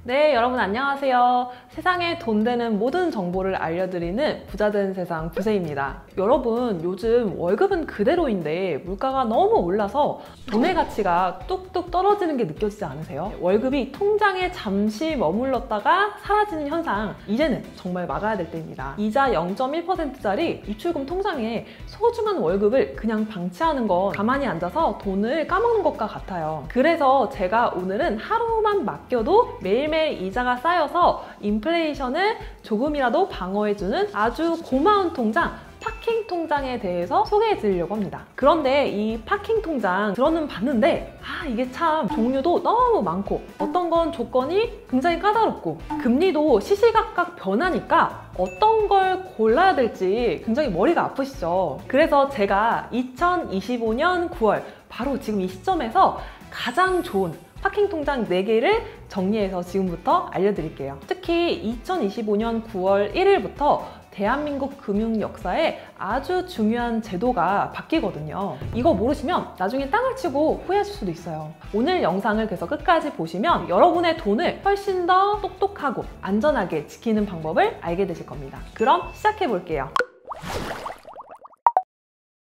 네, 여러분 안녕하세요. 세상에 돈 되는 모든 정보를 알려드리는 부자된 세상 부세입니다. 여러분, 요즘 월급은 그대로인데 물가가 너무 올라서 돈의 가치가 뚝뚝 떨어지는 게 느껴지지 않으세요? 월급이 통장에 잠시 머물렀다가 사라지는 현상, 이제는 정말 막아야 될 때입니다. 이자 0.1%짜리 입출금 통장에 소중한 월급을 그냥 방치하는 건 가만히 앉아서 돈을 까먹는 것과 같아요. 그래서 제가 오늘은 하루만 맡겨도 매일매일 이자가 쌓여서 인플레이션을 조금이라도 방어해주는 아주 고마운 통장, 파킹 통장에 대해서 소개해 드리려고 합니다. 그런데 이 파킹 통장 들어는 봤는데 이게 참 종류도 너무 많고 어떤 건 조건이 굉장히 까다롭고 금리도 시시각각 변하니까 어떤 걸 골라야 될지 굉장히 머리가 아프시죠. 그래서 제가 2025년 9월 바로 지금 이 시점에서 가장 좋은 파킹 통장 4개를 정리해서 지금부터 알려드릴게요. 특히 2025년 9월 1일부터 대한민국 금융 역사에 아주 중요한 제도가 바뀌거든요. 이거 모르시면 나중에 땅을 치고 후회하실 수도 있어요. 오늘 영상을 그래서 끝까지 보시면 여러분의 돈을 훨씬 더 똑똑하고 안전하게 지키는 방법을 알게 되실 겁니다. 그럼 시작해 볼게요.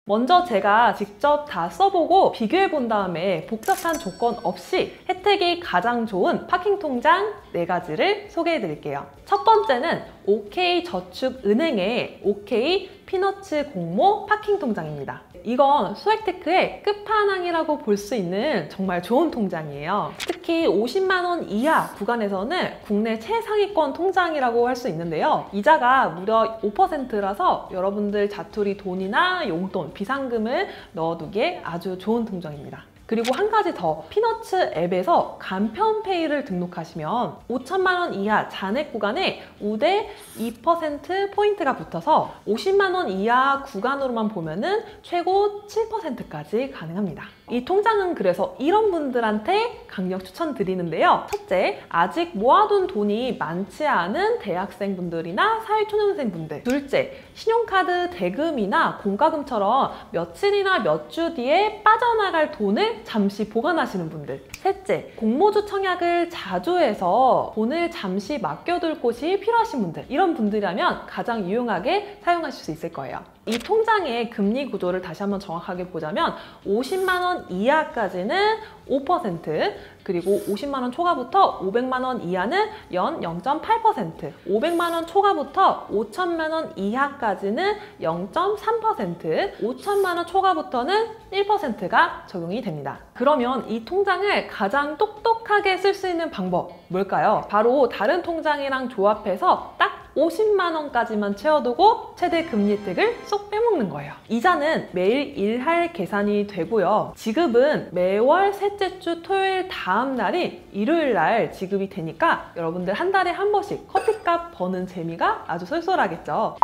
먼저 제가 직접 다 써보고 비교해 본 다음에 복잡한 조건 없이 혜택이 가장 좋은 파킹 통장 4가지를 소개해 드릴게요. 첫 번째는 OK저축은행의 OK 피너츠 공모 파킹 통장입니다. 이건 소액테크의 끝판왕이라고 볼 수 있는 정말 좋은 통장이에요. 특히 50만 원 이하 구간에서는 국내 최상위권 통장이라고 할 수 있는데요. 이자가 무려 5%라서 여러분들 자투리 돈이나 용돈, 비상금을 넣어두기에 아주 좋은 통장입니다. 그리고 한 가지 더, 피너츠 앱에서 간편페이를 등록하시면 5천만 원 이하 잔액 구간에 우대 2% 포인트가 붙어서 50만 원 이하 구간으로만 보면은 최고 7%까지 가능합니다. 이 통장은 그래서 이런 분들한테 강력 추천드리는데요. 첫째, 아직 모아둔 돈이 많지 않은 대학생분들이나 사회초년생분들. 둘째, 신용카드 대금이나 공과금처럼 며칠이나 몇 주 뒤에 빠져나갈 돈을 잠시 보관하시는 분들. 셋째, 공모주 청약을 자주 해서 돈을 잠시 맡겨둘 곳이 필요하신 분들. 이런 분들이라면 가장 유용하게 사용하실 수 있을 거예요. 이 통장의 금리 구조를 다시 한번 정확하게 보자면 50만 원 이하까지는 5%, 그리고 50만 원 초과부터 500만 원 이하는 연 0.8%, 500만 원 초과부터 5천만 원 이하까지는 0.3%, 5천만 원 초과부터는 1%가 적용이 됩니다. 그러면 이 통장을 가장 똑똑하게 쓸 수 있는 방법 뭘까요? 바로 다른 통장이랑 조합해서 딱 50만 원까지만 채워두고 최대 금리 혜택을 쏙 빼먹는 거예요. 이자는 매일 일할 계산이 되고요. 지급은 매월 셋째 주 토요일 다음 날인 일요일 날 지급이 되니까 여러분들 한 달에 한 번씩 커피값 버는 재미가 아주 쏠쏠하겠죠.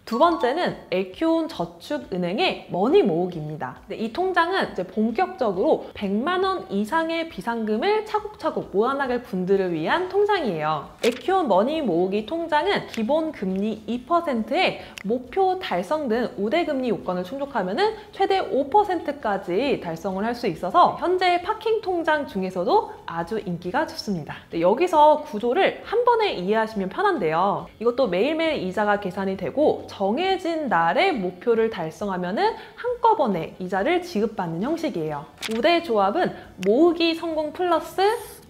두 번째는 에큐온 저축은행의 머니 모으기입니다. 이 통장은 이제 본격적으로 100만 원 이상의 비상금을 차곡차곡 모아나갈 분들을 위한 통장이에요. 에큐온 머니 모으기 통장은 기본 금리 2%에 목표 달성 등 우대금리 요건을 충족하면 최대 5%까지 달성을 할 수 있어서 현재 파킹 통장 중에서도 아주 인기가 좋습니다. 여기서 구조를 한 번에 이해하시면 편한데요. 이것도 매일매일 이자가 계산이 되고 정해진 날에 목표를 달성하면 한꺼번에 이자를 지급받는 형식이에요. 우대 조합은 모으기 성공 플러스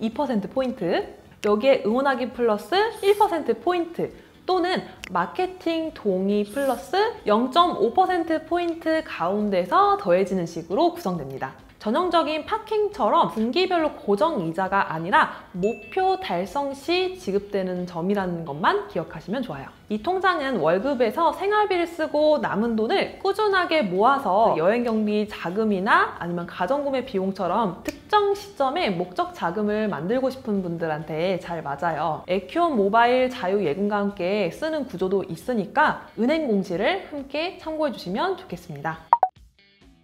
2%포인트, 여기에 응원하기 플러스 1%포인트, 또는 마케팅 동의 플러스 0.5%포인트 가운데서 더해지는 식으로 구성됩니다. 전형적인 파킹처럼 분기별로 고정 이자가 아니라 목표 달성 시 지급되는 점이라는 것만 기억하시면 좋아요. 이 통장은 월급에서 생활비를 쓰고 남은 돈을 꾸준하게 모아서 여행 경비 자금이나 아니면 가전구매 비용처럼 특정 시점에 목적 자금을 만들고 싶은 분들한테 잘 맞아요. 에큐온 모바일 자유예금과 함께 쓰는 구조도 있으니까 은행 공지를 함께 참고해 주시면 좋겠습니다.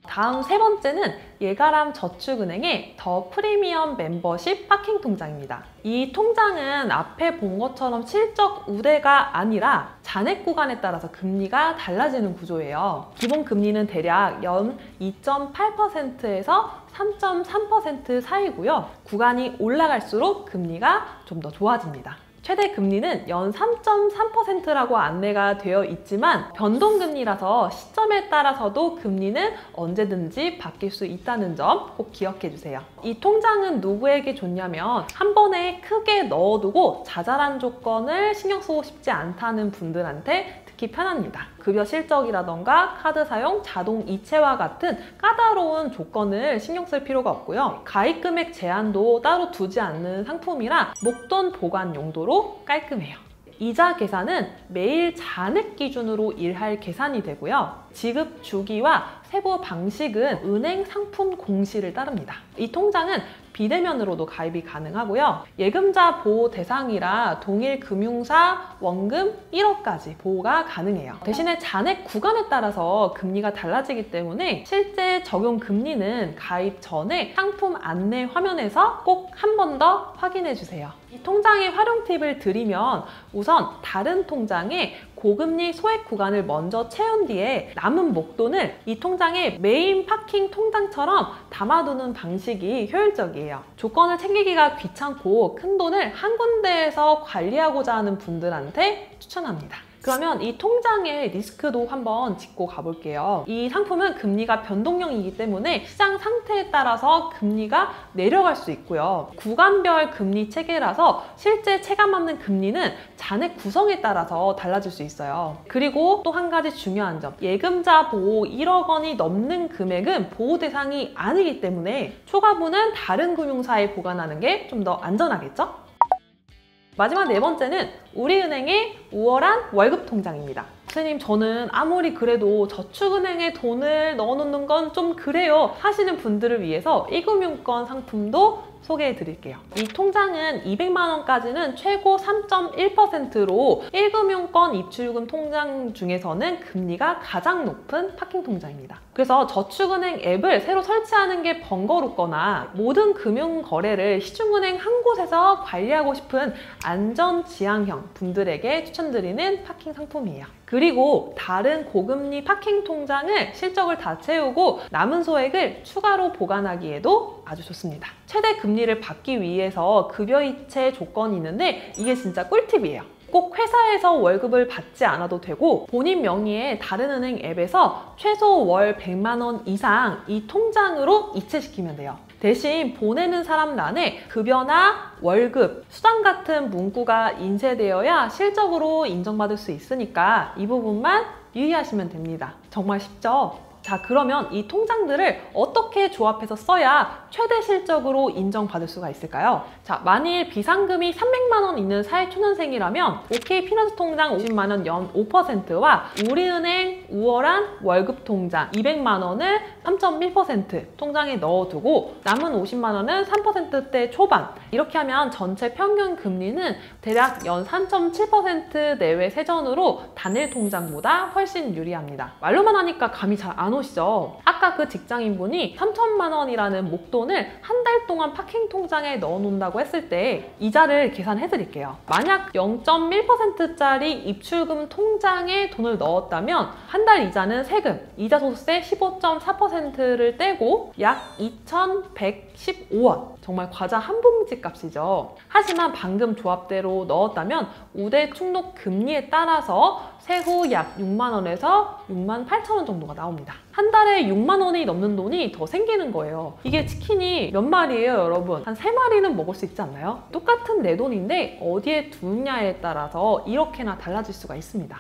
다음 세 번째는 예가람 저축은행의 더 프리미엄 멤버십 파킹 통장입니다. 이 통장은 앞에 본 것처럼 실적 우대가 아니라 잔액 구간에 따라서 금리가 달라지는 구조예요. 기본 금리는 대략 연 2.8%에서 3.3% 사이고요. 구간이 올라갈수록 금리가 좀 더 좋아집니다. 최대 금리는 연 3.3%라고 안내가 되어 있지만 변동금리라서 시점에 따라서도 금리는 언제든지 바뀔 수 있다는 점 꼭 기억해 주세요. 이 통장은 누구에게 좋냐면 한 번에 크게 넣어두고 자잘한 조건을 신경 쓰고 싶지 않다는 분들한테 특히 편합니다. 급여 실적이라던가 카드 사용, 자동 이체와 같은 까다로운 조건을 신경 쓸 필요가 없고요. 가입 금액 제한도 따로 두지 않는 상품이라 목돈 보관 용도로 깔끔해요. 이자 계산은 매일 잔액 기준으로 일할 계산이 되고요. 지급 주기와 세부 방식은 은행 상품 공시를 따릅니다. 이 통장은 비대면으로도 가입이 가능하고요. 예금자 보호 대상이라 동일 금융사 원금 1억까지 보호가 가능해요. 대신에 잔액 구간에 따라서 금리가 달라지기 때문에 실제 적용 금리는 가입 전에 상품 안내 화면에서 꼭 한 번 더 확인해 주세요. 이 통장의 활용 팁을 드리면 우선 다른 통장에 고금리 소액 구간을 먼저 채운 뒤에 남은 목돈을 이 통장의 메인 파킹 통장처럼 담아두는 방식이 효율적이에요. 조건을 챙기기가 귀찮고 큰 돈을 한 군데에서 관리하고자 하는 분들한테 추천합니다. 그러면 이 통장의 리스크도 한번 짚고 가볼게요. 이 상품은 금리가 변동형이기 때문에 시장 상태에 따라서 금리가 내려갈 수 있고요. 구간별 금리 체계라서 실제 체감하는 금리는 잔액 구성에 따라서 달라질 수 있어요. 그리고 또 한 가지 중요한 점, 예금자 보호 1억 원이 넘는 금액은 보호 대상이 아니기 때문에 초과분은 다른 금융사에 보관하는 게 좀 더 안전하겠죠? 마지막 네 번째는 우리은행의 우월한 월급 통장입니다. 선생님, 저는 아무리 그래도 저축은행에 돈을 넣어놓는 건 좀 그래요 하시는 분들을 위해서 1금융권 상품도 소개해 드릴게요. 이 통장은 200만 원까지는 최고 3.1%로 1금융권 입출금 통장 중에서는 금리가 가장 높은 파킹 통장입니다. 그래서 저축은행 앱을 새로 설치하는 게 번거롭거나 모든 금융 거래를 시중은행 한 곳에서 관리하고 싶은 안전지향형 분들에게 추천드리는 파킹 상품이에요. 그리고 다른 고금리 파킹 통장을 실적을 다 채우고 남은 소액을 추가로 보관하기에도 아주 좋습니다. 최대 금리를 받기 위해서 급여이체 조건이 있는데 이게 진짜 꿀팁이에요. 꼭 회사에서 월급을 받지 않아도 되고 본인 명의의 다른 은행 앱에서 최소 월 100만 원 이상 이 통장으로 이체시키면 돼요. 대신 보내는 사람란에 급여나 월급, 수당 같은 문구가 인쇄되어야 실적으로 인정받을 수 있으니까 이 부분만 유의하시면 됩니다. 정말 쉽죠? 자, 그러면 이 통장들을 어떻게 조합해서 써야 최대 실적으로 인정받을 수가 있을까요? 자, 만일 비상금이 300만 원 있는 사회초년생이라면 OK피너스 통장 50만 원 연 5%와 우리은행 우월한 월급 통장 200만 원을 3.1% 통장에 넣어두고 남은 50만 원은 3%대 초반, 이렇게 하면 전체 평균 금리는 대략 연 3.7% 내외 세전으로 단일 통장보다 훨씬 유리합니다. 말로만 하니까 감이 잘 안 오시죠? 아까 그 직장인분이 3천만 원이라는 목돈을 한 달 동안 파킹 통장에 넣어놓는다고 했을 때 이자를 계산해 드릴게요. 만약 0.1%짜리 입출금 통장에 돈을 넣었다면 한 달 이자는 세금, 이자 소득세 15.4%를 떼고 약 2,115원. 정말 과자 한 봉지 값이죠. 하지만 방금 조합대로 넣었다면 우대 충족 금리에 따라서 세후 약 6만 원에서 6만 8천 원 정도가 나옵니다. 한 달에 6만 원이 넘는 돈이 더 생기는 거예요. 이게 치킨이 몇 마리예요, 여러분? 한 3마리는 먹을 수 있지 않나요? 똑같은 내 돈인데 어디에 두느냐에 따라서 이렇게나 달라질 수가 있습니다.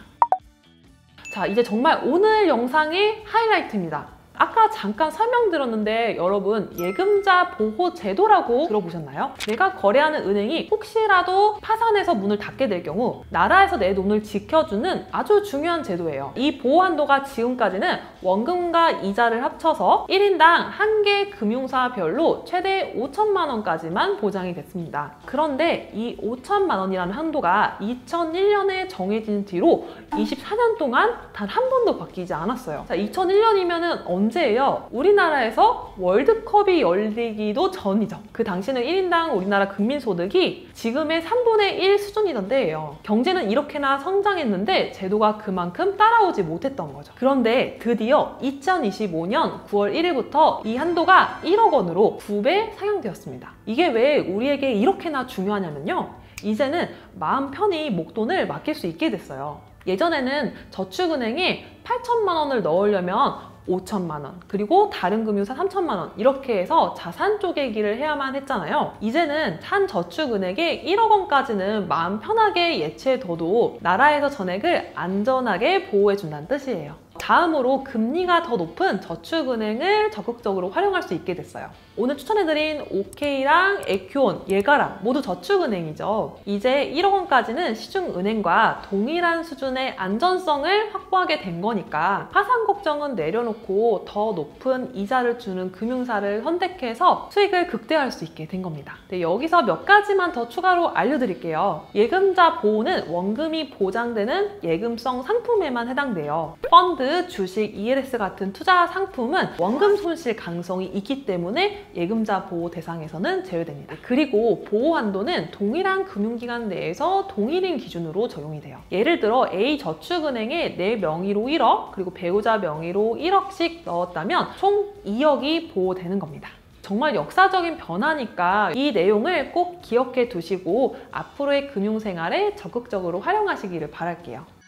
자, 이제 정말 오늘 영상의 하이라이트입니다. 아까 잠깐 설명드렸는데 여러분, 예금자 보호 제도라고 들어보셨나요? 내가 거래하는 은행이 혹시라도 파산해서 문을 닫게 될 경우 나라에서 내 돈을 지켜주는 아주 중요한 제도예요. 이 보호 한도가 지금까지는 원금과 이자를 합쳐서 1인당 한 개 금융사별로 최대 5천만 원까지만 보장이 됐습니다. 그런데 이 5천만 원이라는 한도가 2001년에 정해진 뒤로 24년 동안 단 한 번도 바뀌지 않았어요. 자, 2001년이면은 언제 언제예요? 우리나라에서 월드컵이 열리기도 전이죠. 그 당시는 1인당 우리나라 국민소득이 지금의 3분의 1 수준이던데요. 경제는 이렇게나 성장했는데 제도가 그만큼 따라오지 못했던 거죠. 그런데 드디어 2025년 9월 1일부터 이 한도가 1억 원으로 2배 상향되었습니다. 이게 왜 우리에게 이렇게나 중요하냐면요. 이제는 마음 편히 목돈을 맡길 수 있게 됐어요. 예전에는 저축은행에 8천만 원을 넣으려면 5천만 원, 그리고 다른 금융사 3천만 원 이렇게 해서 자산 쪼개기를 해야만 했잖아요. 이제는 한 저축은행에 1억 원까지는 마음 편하게 예치해둬도 나라에서 전액을 안전하게 보호해준다는 뜻이에요. 다음으로 금리가 더 높은 저축은행을 적극적으로 활용할 수 있게 됐어요. 오늘 추천해드린 오케이랑 에큐온, 예가랑 모두 저축은행이죠. 이제 1억 원까지는 시중은행과 동일한 수준의 안전성을 확보하게 된 거니까 파산 걱정은 내려놓고 더 높은 이자를 주는 금융사를 선택해서 수익을 극대화할 수 있게 된 겁니다. 네, 여기서 몇 가지만 더 추가로 알려드릴게요. 예금자 보호는 원금이 보장되는 예금성 상품에만 해당돼요. 펀드, 주식, ELS 같은 투자 상품은 원금 손실 가능성이 있기 때문에 예금자 보호 대상에서는 제외됩니다. 그리고 보호 한도는 동일한 금융기관 내에서 동일인 기준으로 적용이 돼요. 예를 들어 A저축은행에 내 명의로 1억 그리고 배우자 명의로 1억씩 넣었다면 총 2억이 보호되는 겁니다. 정말 역사적인 변화니까 이 내용을 꼭 기억해 두시고 앞으로의 금융생활에 적극적으로 활용하시기를 바랄게요.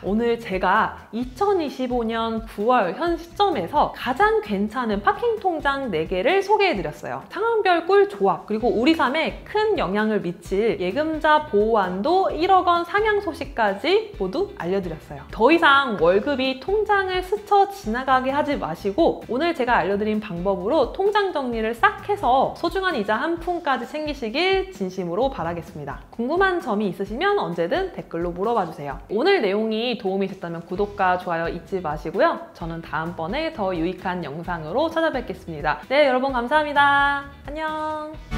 오늘 제가 2025년 9월 현 시점에서 가장 괜찮은 파킹 통장 4개를 소개해드렸어요. 상황별 꿀 조합, 그리고 우리 삶에 큰 영향을 미칠 예금자 보호한도 1억 원 상향 소식까지 모두 알려드렸어요. 더 이상 월급이 통장을 스쳐 지나가게 하지 마시고 오늘 제가 알려드린 방법으로 통장 정리를 싹 해서 소중한 이자 한 푼까지 챙기시길 진심으로 바라겠습니다. 궁금한 점이 있으시면 언제든 댓글로 물어봐주세요. 오늘 내용이 도움이 됐다면 구독과 좋아요 잊지 마시고요. 저는 다음번에 더 유익한 영상으로 찾아뵙겠습니다. 네, 여러분 감사합니다. 안녕.